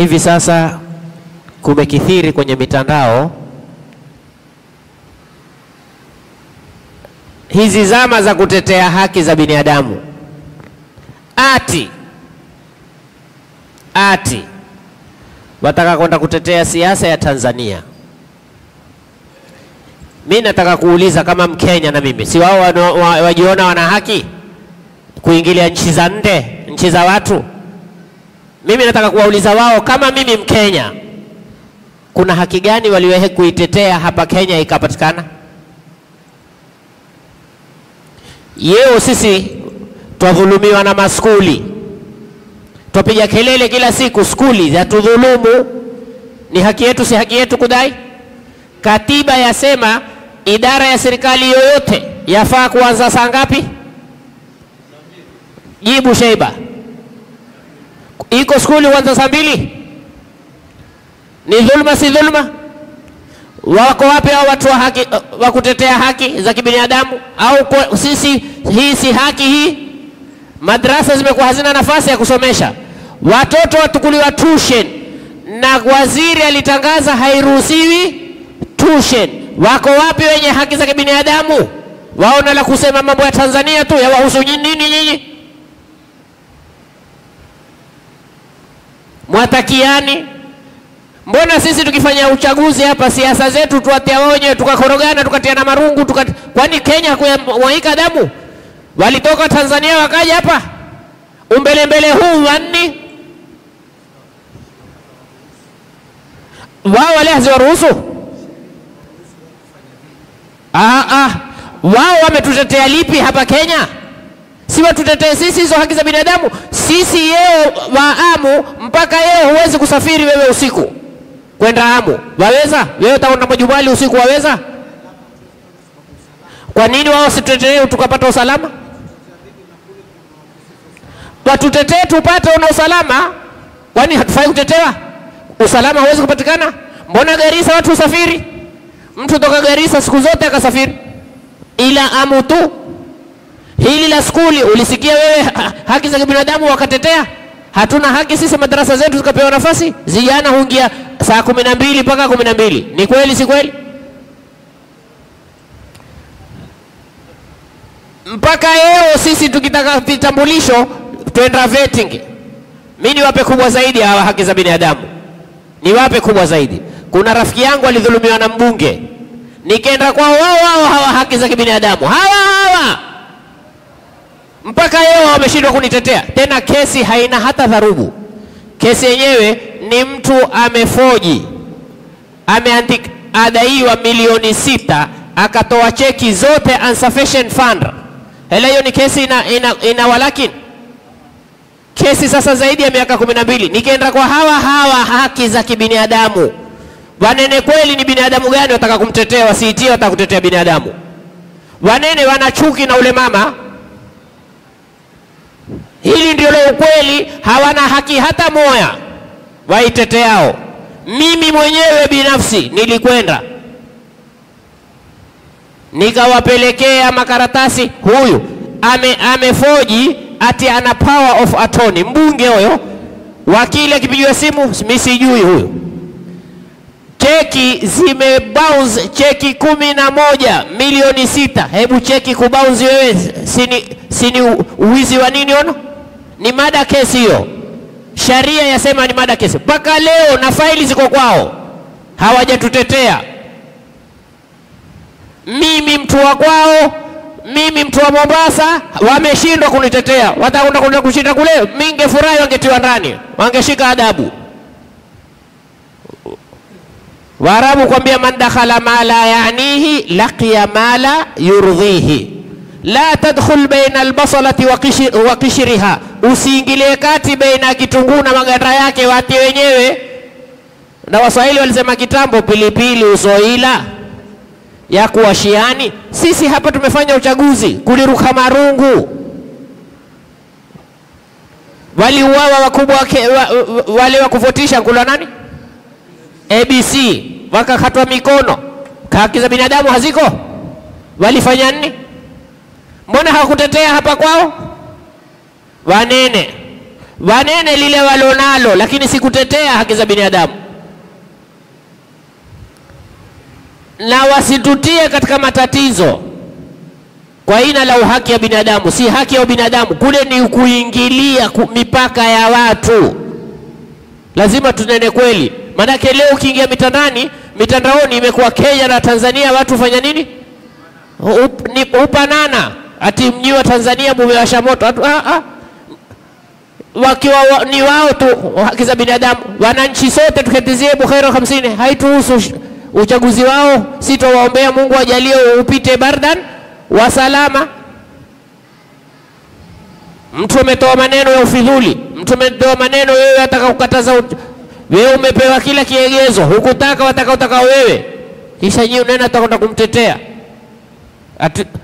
Hivi sasa kumekithiri kwenye mitandao hizi zama za kutetea haki za binadamu, ati wataka kwenda kutetea siasa ya Tanzania. Mimi nataka kuuliza kama Mkenya, na mimi si wao wajiona wana haki kuingilia nchi za nje, nchi za watu? Mimi nataka kuwauliza wao, kama mimi Mkenya, kuna haki gani waliwahi kuitetea hapa Kenya ikapatikana? Yeo sisi twadhulumiwa na maskuli, twapiga kelele kila siku, skuli za tudhulumu. Ni haki yetu, si haki yetu kudai? Katiba yasema idara ya serikali yoyote yafaa kuanza saa ngapi? Jibu Sheiba. Iko skuli kuanza saa 2? Ni dhulma si dhulma? Wako wapi hao watu wa haki wa kutetea haki za kibinadamu? Au sisi hii si haki hii? Madrasa zimekuwa hazina nafasi ya kusomesha watoto, watukuliwa tuition, na waziri alitangaza hairuhusiwi tuition. Wako wapi wenye haki za kibinadamu? Waona la kusema mambo ya Tanzania tu, yawahusu nini nyinyi? Mwatakiani? Mbona sisi tukifanya uchaguzi hapa siasa zetu tuatia wenyewe, tukakorogana, tukatiana marungu, kwani Kenya kuwaika damu? Walitoka Tanzania wakaja hapa umbele huu wanni wao wale haziwaruhusu? Wao wametutetea lipi hapa Kenya? Si watutetee sisi hizo haki za binadamu? Sisi yeo wa Amu, mpaka yeo huwezi kusafiri wewe usiku kwenda Amu. Waweza? Wewe utaona majumbali usiku, waweza? Kwa nini wao situtetee tukapata usalama? Watutetee tupate una usalama. Kwani hatufai kutetewa? Usalama huwezi kupatikana? Mbona Garissa watu usafiri? Mtu toka Garissa siku zote akasafiri, ila Amu tu. Hili la skuli ulisikia wewe haki za binadamu wakatetea? Hatuna haki sisi, madrasa zetu zikapewa nafasi? Vijana huingia saa 12 mpaka 12. Ni kweli si kweli? Mpaka leo sisi tukitaka vitambulisho twenda vetting. Mimi niwape kubwa zaidi hawa haki za binadamu, niwape kubwa zaidi. Kuna rafiki yangu alidhulumiwa na mbunge, nikaenda kwa wao hawa haki za binadamu hawa mpaka leo wameshindwa kunitetea. Tena kesi haina hata dharubu. Kesi yenyewe ni mtu amefoji, ameandika adaiwa milioni 6, akatoa cheki zote insufficient fund. Hela hiyo ni kesi ina walakini. Kesi sasa zaidi ya miaka 12. Nikaenda kwa hawa haki za kibinadamu. Wanene kweli ni binadamu gani wataka kumtetea? Wasiitie wataka kutetea binadamu. Wanene wana chuki na ule mama. Hili ndio ukweli, hawana haki hata moja waiteteao. Mimi mwenyewe binafsi nilikwenda nikawapelekea makaratasi. Huyu amefoji ati ana power of attorney, mbunge huyo. Wakili akipigiwa simu, mimi sijui huyu. Cheki zimebounce, cheki 11 milioni 6. Hebu cheki kubounce wewe, sini uwizi wa nini ono? Ni mada kesi hiyo. Sharia yasema ni mada kesi. Mpaka leo na faili ziko kwao, hawajatutetea. Mimi mtu wa kwao, mimi mtu wa Mombasa, wameshindwa kunitetea. Watakwenda kushinda kule, mingefurahi wangetiwa ndani, wangeshika adabu. Waarabu kwambia man dakhala ma la ya'nihi laqiya ma la yurdhihi. La tadkhul baina albasalati wa qishriha. Usiingilie kati baina kitunguu na maganda yake, wati wenyewe. Na Waswahili walisema kitambo, pilipili usoila ya kuwashiani. Sisi hapa tumefanya uchaguzi, kuliruka marungu. Waliuawa wakubwa wale wa kuvotisha kula nani? ABC, wakakatwa mikono. Haki za binadamu haziko? Walifanya nini? Mbona hawakutetea hapa kwao? Wanene wanene lile walonalo, lakini sikutetea haki za binadamu. Na wasitutie katika matatizo kwa ina la haki ya binadamu. Si haki ya binadamu, kule ni kuingilia mipaka ya watu. Lazima tunene kweli. Manake leo ukiingia mitandaoni imekuwa Kenya na Tanzania watu fanya nini? Upanana. Ati mnyi wa Tanzania mumewasha moto. Wakiwa ni wao tu haki za binadamu. Wananchi sote tuketizie Bukhari 50 haituhusu uchaguzi wao. Sitowaombea Mungu ajalie upite bardan wa salama. Mtu ametoa maneno ya ufidhuli, mtu ametoa maneno wewe ataka kukataza, wewe umepewa kila kiegezo, hukutaka wataka wewe, kisha nyinyi unaenda utakwenda kumtetea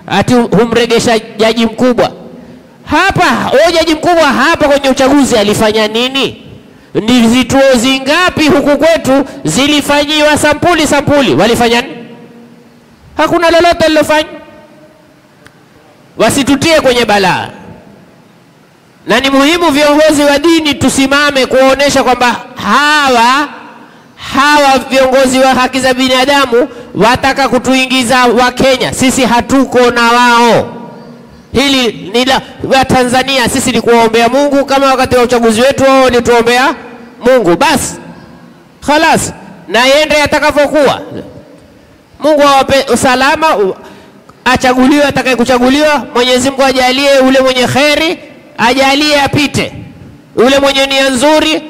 ati humregesha jaji mkubwa. Hapa jaji mkubwa hapa kwenye uchaguzi alifanya nini? Ni vituo zingapi huku kwetu zilifanyiwa sampuli? Walifanya nini? Hakuna lolote lilofanya. Wasitutie kwenye balaa. Na ni muhimu viongozi wa dini tusimame kuonesha kwamba hawa viongozi wa haki za binadamu wataka kutuingiza wa Kenya. Sisi hatuko na wao. Hili ni la Tanzania, sisi ni kuombea Mungu kama wakati wa uchaguzi wetu wao walituombea Mungu. Basi khalas, na yende atakavyokuwa. Mungu awape usalama, achaguliwe atakaye kuchaguliwa. Mwenyezi Mungu ajalie ule mwenye kheri, ajalie apite ule mwenye nia nzuri.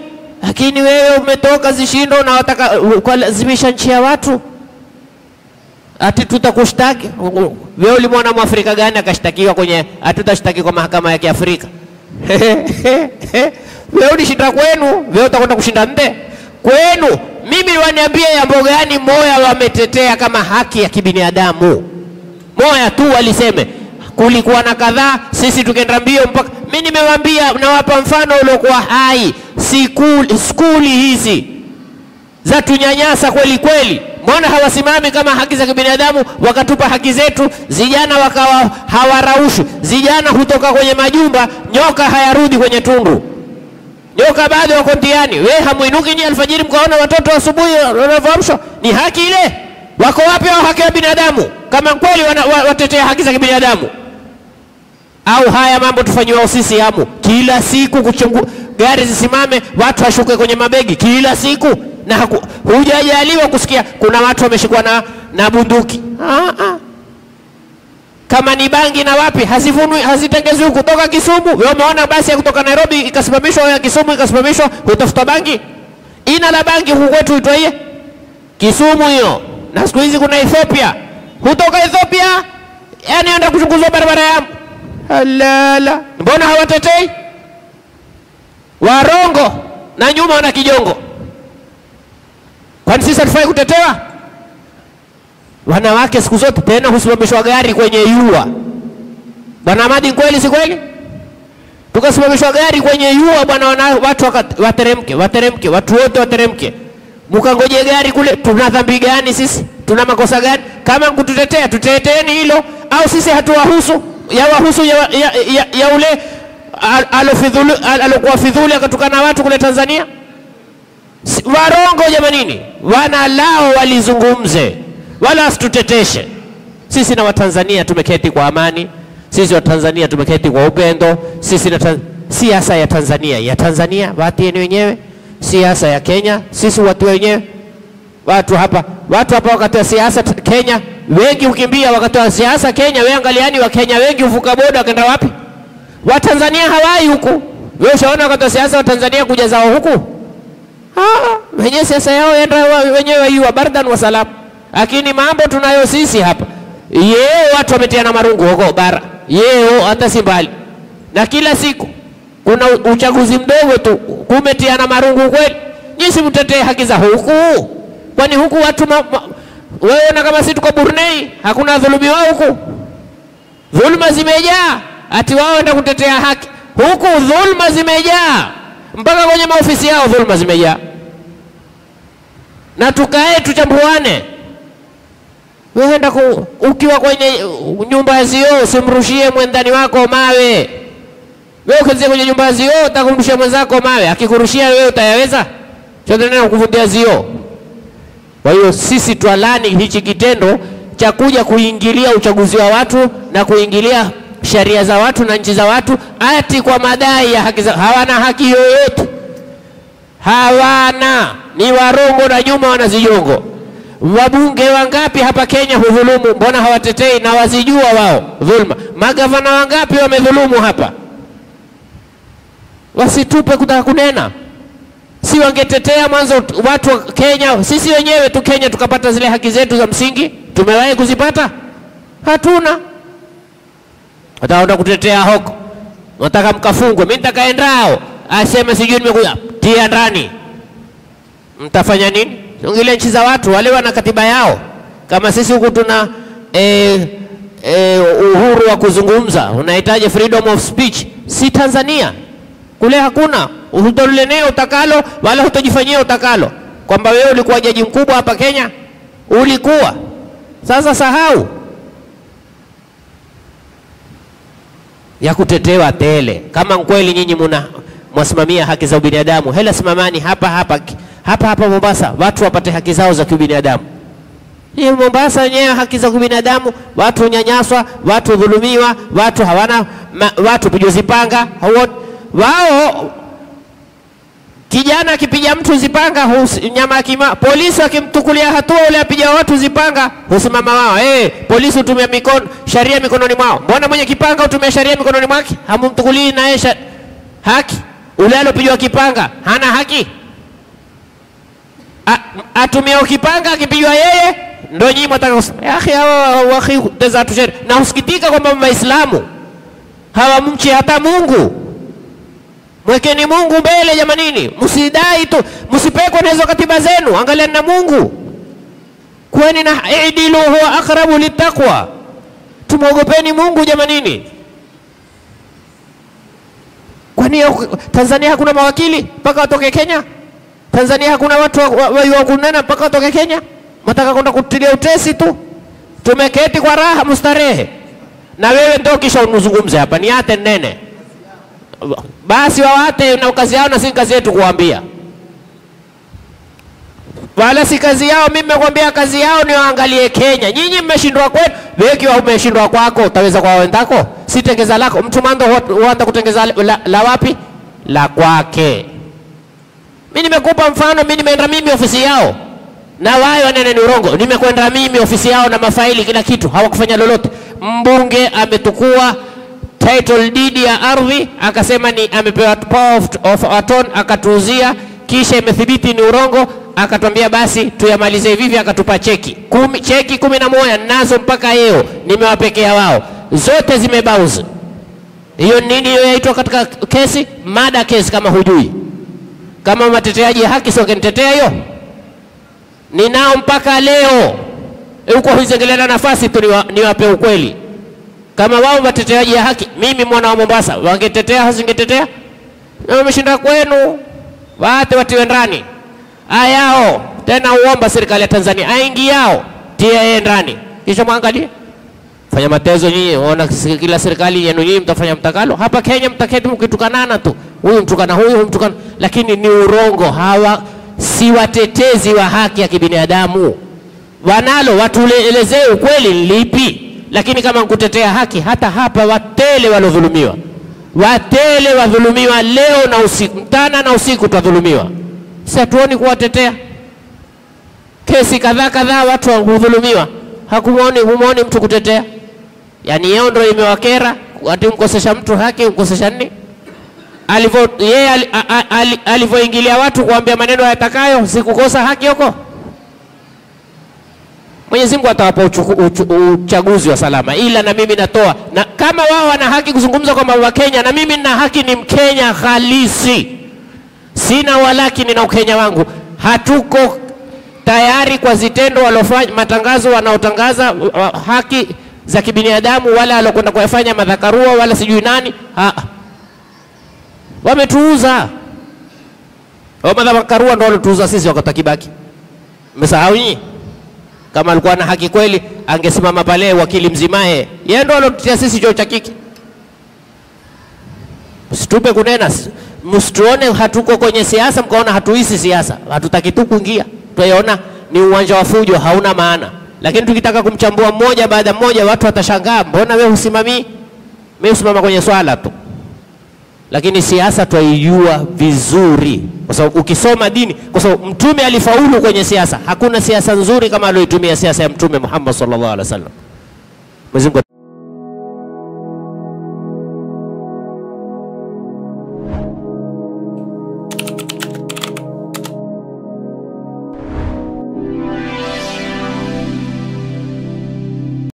Lakini wewe umetoka zishindo na wataka kulazimisha nchi ya watu, ati tutakushtaki. Wewe ulimwona Mwafrika gani akashtakiwa kwenye atutashtaki kwa mahakama ya Kiafrika? Wewe ulishinda kwenu, wewe utakwenda kushinda nde kwenu. Mimi waniambie jambo gani moya wametetea kama haki ya kibinadamu? Moya tu waliseme kulikuwa na kadhaa, sisi tukenda mbio mpaka. Mimi nimewaambia, nawapa mfano uliokuwa hai. Skuli hizi za tunyanyasa kweli kweli. Mbona hawasimami kama haki za kibinadamu wakatupa haki zetu? Zijana wakawa hawaraushwi. Zijana hutoka kwenye majumba, nyoka hayarudi kwenye tundu. Nyoka bado wako ntiani. Wewe hamuinuki ni alfajiri mkaona watoto asubuhi wanavyoamshwa? Ni haki ile? Wako wapi hao haki ya binadamu? Kama kweli watetea haki za kibinadamu. Au haya mambo tufanyiwa sisi hamu kila siku, gari zisimame, watu washuke kwenye mabegi kila siku, na hujajaliwa kusikia kuna watu wameshikwa na bunduki. Kama ni bangi na wapi hazivunwi, hazitengezwi kutoka Kisumu. Wewe umeona basi ya kutoka Nairobi ikasimamishwa, ya Kisumu ikasimamishwa, utafuta bangi. Ina la bangi huku kwetu itwaye Kisumu hiyo. Na siku hizi kuna Ethiopia. Hutoka Ethiopia yani enda kuchunguzwa barabara ya halala. Mbona hawatetei? Warongo na nyuma wana kijongo. Kwani sisi hatufai kutetewa? Wanawake siku zote tena husimamishwa gari kwenye yua. Bwana Ahmadi, kweli si kweli? Tukasimamishwa gari kwenye yua bwana, watu wateremke, watu wote wateremke. Mkangoje gari kule. Tuna dhambi gani sisi? Tuna makosa gani? Kama kututetea tuteteeni hilo, au sisi hatuwahusu? Yawahusu ya ule alokuwa fidhuli akatukana watu kule Tanzania. Warongo jamanini, wana lao walizungumze, wala asituteteshe. Sisi na Watanzania tumeketi kwa amani, sisi Watanzania tumeketi kwa upendo. Sisi na siasa ya Tanzania watu wenyewe, siasa ya Kenya sisi watu wenyewe. Watu hapa wakati wa siasa Kenya wengi ukimbia, wakati wa siasa Kenya wewe angaliani, wa Kenya wengi uvuka boda wakaenda wapi? Wa Tanzania hawai huku. Wewe ushaona wakati wa siasa wa Tanzania kuja zao huku? Wenyewe siasa yao enda wenyewe waiwa bardan wa salam. Lakini mambo tunayo sisi hapa. Watu wametiana marungu huko bara. Hata si mbali. Na kila siku kuna uchaguzi mdogo tu kumetiana marungu kweli. Nyinyi mtetee haki za huku. Kwani huku watu wewe na kama sisi tuko Brunei hakuna dhulumi wao huku? Dhulma zimejaa, ati wao ndio kutetea haki. Huku dhulma zimejaa, mpaka kwenye maofisi yao dhulma zimejaa. Na tukae tuchambuane. Wewe ukiwa kwenye nyumba zio usimrushie mwendani wako mawe. Wewe ukianzia kwenye nyumba ya zio utakumrushia mwenzako mawe, akikurushia wewe utayaweza? Chote neno kuvundia zio. Kwa hiyo sisi twalani hichi kitendo cha kuja kuingilia uchaguzi wa watu na kuingilia sheria za watu na nchi za watu ati kwa madai ya haki za. Hawana haki yoyote, hawana, ni warongo na nyuma wanazijongo. Wabunge wangapi hapa Kenya hudhulumu, mbona hawatetei na wazijua wao dhulma? Magavana wangapi wamedhulumu hapa, wasitupe kutaka kunena? Si wangetetea mwanzo watu wa Kenya? Sisi wenyewe tu Kenya tukapata zile haki zetu za msingi, tumewahi kuzipata? Hatuna. Wataenda kutetea hoko, nataka mkafungwe. Mimi nitakaendao aseme sijui nimekuja tia ndani, mtafanya nini? Ngile nchi za watu wale wana katiba yao. Kama sisi huku tuna uhuru wa kuzungumza, unahitaji freedom of speech. Si Tanzania kule hakuna, utolenea utakalo wala hutojifanyia utakalo. Kwamba wewe ulikuwa jaji mkubwa hapa Kenya, ulikuwa, sasa sahau. Ya kutetewa tele. Kama kweli nyinyi mwasimamia haki za binadamu, hela simamani hapa Mombasa, watu wapate haki zao za kibinadamu. Hii Mombasa yenyewe haki za kibinadamu, watu unyanyaswa, watu dhulumiwa, watu hawana watu kujizipanga. Wao kijana akipiga mtu zipanga nyama kima, polisi akimtukulia hatua ule apiga watu zipanga, husimama wao. Polisi utumia sharia mikononi mwao. Mbona mwenye kipanga utumia sharia mikononi mwake? Hamumtukulii naye haki? Ule alopigwa kipanga hana haki? Atumia ukipanga akipigwa yeye ndio nyinyi mtaka akhi hawa akhi tezatu sheria. Na usikitika kwamba Waislamu hawamchi hata Mungu. Mwekeni Mungu mbele jamanini, msidai tu, msipekwe na hizo katiba zenu, angalieni na Mungu. Kwani na idilu huwa aqrabu littaqwa, tumwogopeni Mungu jamanini. Kwani Tanzania hakuna mawakili mpaka watoke Kenya? Tanzania hakuna watu wa kunena mpaka watoke Kenya? Mtaka kwenda kutilia utesi tu? Tumeketi kwa raha mustarehe. Na wewe ndio kisha unuzungumze hapa ni ate nene. Basi wawate na kazi yao, na si kazi yetu kuambia. Wala si kazi yao. Mimi nimekwambia kazi yao ni waangalie Kenya. Nyinyi mmeshindwa kwenu, wewe kiwa umeshindwa kwako utaweza kwa wenzako? Si tengeza lako. Mtu mando huanza kutengeza la wapi? La kwake. Mimi nimekupa mfano, mimi nimeenda mimi ofisi yao. Na wao wanene ni urongo. Nimekwenda mimi ofisi yao na mafaili kila kitu, hawakufanya lolote. Mbunge ametukua title deed ya ardhi, akasema ni amepewa power of attorney, akatuuzia, kisha imethibiti ni urongo, akatwambia basi tuyamalize hivi, akatupa cheki 11 nazo mpaka leo nimewapekea wao, zote zimebauzi. Hiyo nini hiyo yaitwa katika kesi? Mada case. Kama hujui, kama mateteaji ya haki sio kunitetea hiyo, ninao mpaka leo. Huko huizengelea nafasi tu niwape ukweli. Kama wao wateteaji ya haki, mimi mwana wa Mombasa, wangetetea hasingetetea? Na wameshinda kwenu, waate watiwe ndani. Ayao tena uomba serikali ya Tanzania aingiao tia yeye ndani, kisha mwangalie fanya matezo nyinyi. Ona kila serikali yenu nyinyi mtafanya mtakalo. Hapa Kenya mtaketi mkitukanana tu, huyu mtukana huyu mtukana, lakini ni urongo. Hawa si watetezi wa haki ya kibinadamu. Wanalo watuelezee ukweli lipi. Lakini kama kutetea haki, hata hapa watele walodhulumiwa, watele wadhulumiwa leo na usiku, mchana na usiku tudhulumiwa. Sasa tuoni kuwatetea. Kesi kadhaa watu hudhulumiwa, humuoni mtu kutetea. Yani yeye ndio imewakera, ati mkosesha mtu haki, mkosesha nini? Alivyoingilia watu kuambia maneno yatakayo, sikukosa haki huko. Mwenyezi Mungu atawapa uchaguzi wa salama, ila na mimi natoa. Na kama wao wana haki kuzungumza kwamba wa Kenya, na mimi nina haki, ni Mkenya halisi. Sina walaki, nina Ukenya wangu. Hatuko tayari kwa zitendo walofanya, matangazo wanaotangaza haki za kibinadamu, wala alokwenda kuyafanya madhakarua wala sijui nani. Wametuuza. Madhakarua ndio walotuuza sisi wakati kibaki. Mmesahau nyinyi? Kama alikuwa na haki kweli, angesimama pale wakili mzimae. Yeye ndio alotutia sisi choo cha kiki. Msitupe kunena, msituone hatuko kwenye siasa mkaona hatuhisi siasa. Hatutaki tu kuingia. Tuiona ni uwanja wa fujo, hauna maana. Lakini tukitaka kumchambua mmoja baada mmoja, watu watashangaa, mbona wewe husimamii? Mimi usimama kwenye swala tu. Lakini siasa tuijua vizuri, kwa sababu ukisoma dini, kwa sababu Mtume alifaulu kwenye siasa. Hakuna siasa nzuri kama aliyoitumia siasa ya Mtume Muhammad sallallahu alaihi wasallam. Mwenyezi Mungu